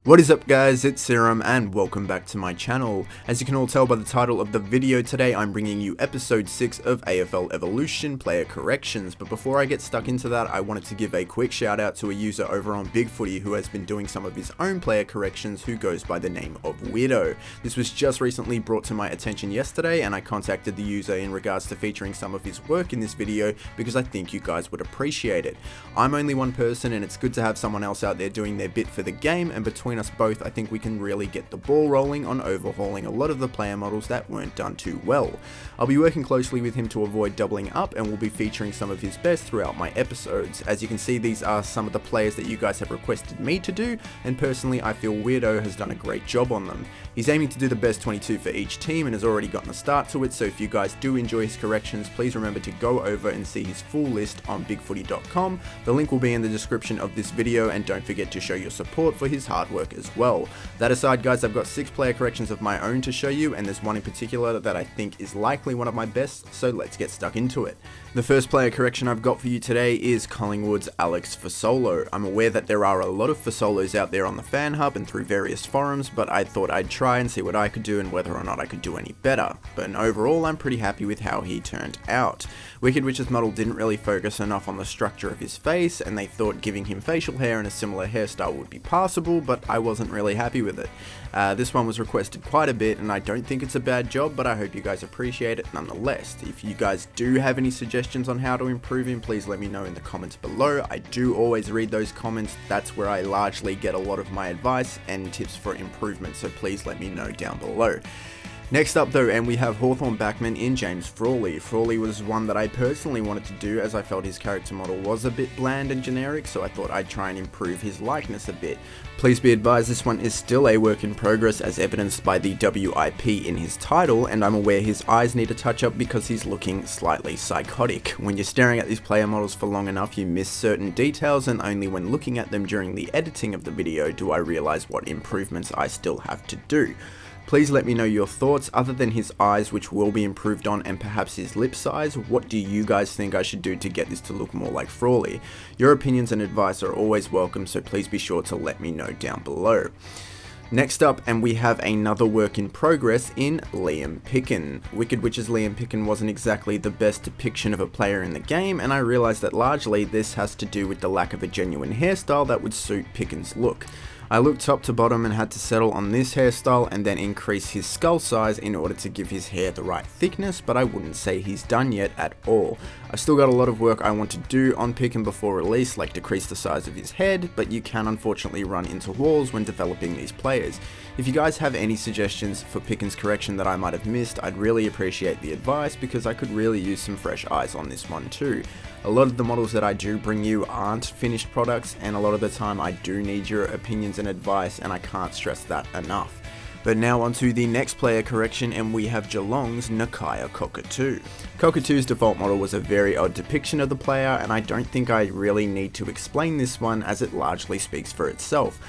What is up guys, it's Syrum and welcome back to my channel. As you can all tell by the title of the video today, I'm bringing you episode 6 of AFL Evolution player corrections, but before I get stuck into that, I wanted to give a quick shout out to a user over on Big Footy who has been doing some of his own player corrections who goes by the name of Weirdo. This was just recently brought to my attention yesterday and I contacted the user in regards to featuring some of his work in this video because I think you guys would appreciate it. I'm only one person and it's good to have someone else out there doing their bit for the game, and between us both, I think we can really get the ball rolling on overhauling a lot of the player models that weren't done too well. I'll be working closely with him to avoid doubling up and will be featuring some of his best throughout my episodes. As you can see, these are some of the players that you guys have requested me to do, and personally I feel Weirdo has done a great job on them. He's aiming to do the best 22 for each team and has already gotten a start to it, so if you guys do enjoy his corrections, please remember to go over and see his full list on bigfooty.com. The link will be in the description of this video, and don't forget to show your support for his hard work as well. That aside guys, I've got 6 player corrections of my own to show you, and there's one in particular that I think is likely one of my best, so let's get stuck into it. The first player correction I've got for you today is Collingwood's Alex Fasolo. I'm aware that there are a lot of Fasolos out there on the fan hub and through various forums, but I thought I'd try and see what I could do and whether or not I could do any better. But overall, I'm pretty happy with how he turned out. Wicked Witch's model didn't really focus enough on the structure of his face, and they thought giving him facial hair and a similar hairstyle would be passable, but I wasn't really happy with it. This one was requested quite a bit, and I don't think it's a bad job, but I hope you guys appreciate it nonetheless. If you guys do have any suggestions on how to improve him, please let me know in the comments below. I do always read those comments. That's where I largely get a lot of my advice and tips for improvement, so please let me know down below. Next up though, and we have Hawthorn Backman in James Frawley. Frawley was one that I personally wanted to do as I felt his character model was a bit bland and generic, so I thought I'd try and improve his likeness a bit. Please be advised this one is still a work in progress as evidenced by the WIP in his title, and I'm aware his eyes need a touch up because he's looking slightly psychotic. When you're staring at these player models for long enough, you miss certain details, and only when looking at them during the editing of the video do I realize what improvements I still have to do. Please let me know your thoughts other than his eyes, which will be improved on, and perhaps his lip size. What do you guys think I should do to get this to look more like Frawley? Your opinions and advice are always welcome, so please be sure to let me know down below. Next up, and we have another work in progress in Liam Picken. Wicked Witch's Liam Picken wasn't exactly the best depiction of a player in the game, and I realised that largely this has to do with the lack of a genuine hairstyle that would suit Picken's look. I looked top to bottom and had to settle on this hairstyle and then increase his skull size in order to give his hair the right thickness, but I wouldn't say he's done yet at all. I've still got a lot of work I want to do on Picken before release, like decrease the size of his head, but you can unfortunately run into walls when developing these players. If you guys have any suggestions for Picken's correction that I might have missed, I'd really appreciate the advice because I could really use some fresh eyes on this one too. A lot of the models that I do bring you aren't finished products, and a lot of the time I do need your opinions and advice, and I can't stress that enough. But now on to the next player correction, and we have Geelong's Nakia Cockatoo. Cockatoo's default model was a very odd depiction of the player, and I don't think I really need to explain this one as it largely speaks for itself.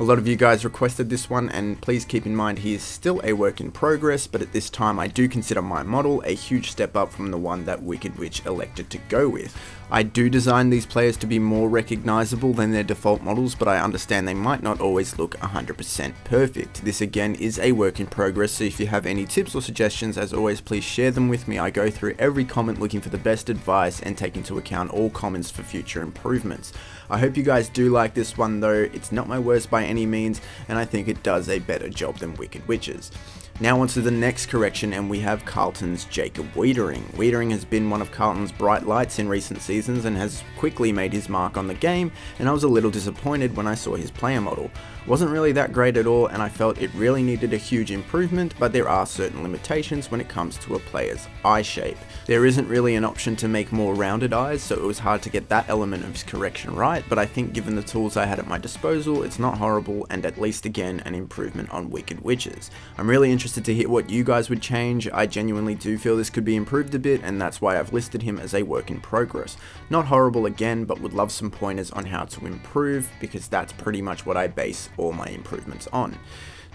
A lot of you guys requested this one, and please keep in mind he is still a work in progress, but at this time I do consider my model a huge step up from the one that Wicked Witch elected to go with. I do design these players to be more recognizable than their default models, but I understand they might not always look 100% perfect. This again is a work in progress, so if you have any tips or suggestions, as always, please share them with me. I go through every comment looking for the best advice and take into account all comments for future improvements. I hope you guys do like this one though. It's not my worst by any means, and I think it does a better job than Wicked Witch's. Now on to the next correction, and we have Carlton's Jacob Wiedering. Wiedering has been one of Carlton's bright lights in recent seasons and has quickly made his mark on the game, and I was a little disappointed when I saw his player model. Wasn't really that great at all, and I felt it really needed a huge improvement, but there are certain limitations when it comes to a player's eye shape. There isn't really an option to make more rounded eyes, so it was hard to get that element of his correction right, but I think given the tools I had at my disposal, it's not horrible, and at least again an improvement on Wicked Witch's. I'm really interested to hear what you guys would change. I genuinely do feel this could be improved a bit, and that's why I've listed him as a work in progress. Not horrible again, but would love some pointers on how to improve, because that's pretty much what I base all my improvements on.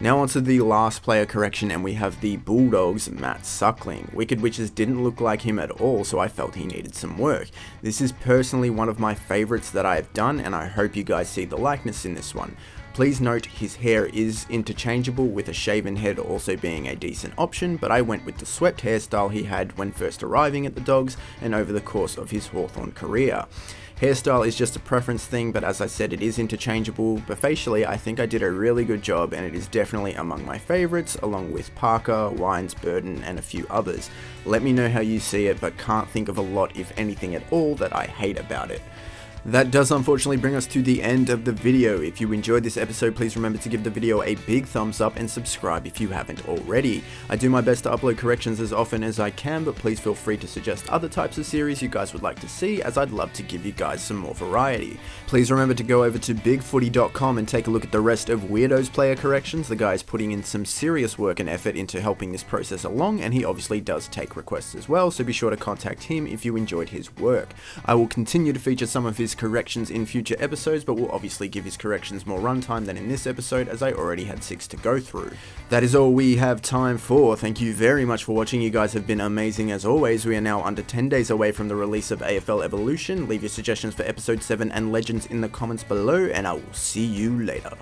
Now onto the last player correction, and we have the Bulldogs' Matt Suckling. Wicked Witches didn't look like him at all, so I felt he needed some work. This is personally one of my favourites that I have done, and I hope you guys see the likeness in this one. Please note his hair is interchangeable, with a shaven head also being a decent option, but I went with the swept hairstyle he had when first arriving at the Dogs and over the course of his Hawthorn career. Hairstyle is just a preference thing, but as I said, it is interchangeable, but facially I think I did a really good job and it is definitely among my favourites, along with Parker, Wines, Burton and a few others. Let me know how you see it, but can't think of a lot, if anything at all, that I hate about it. That does unfortunately bring us to the end of the video. If you enjoyed this episode, please remember to give the video a big thumbs up and subscribe if you haven't already. I do my best to upload corrections as often as I can, but please feel free to suggest other types of series you guys would like to see, as I'd love to give you guys some more variety. Please remember to go over to bigfooty.com and take a look at the rest of WEIRDO'S player corrections. The guy is putting in some serious work and effort into helping this process along, and he obviously does take requests as well, so be sure to contact him if you enjoyed his work. I will continue to feature some of his corrections in future episodes, but will obviously give his corrections more runtime than in this episode, as I already had 6 to go through. That is all we have time for. Thank you very much for watching. You guys have been amazing as always. We are now under 10 days away from the release of AFL Evolution. Leave your suggestions for episode 7 and Legends in the comments below, and I will see you later.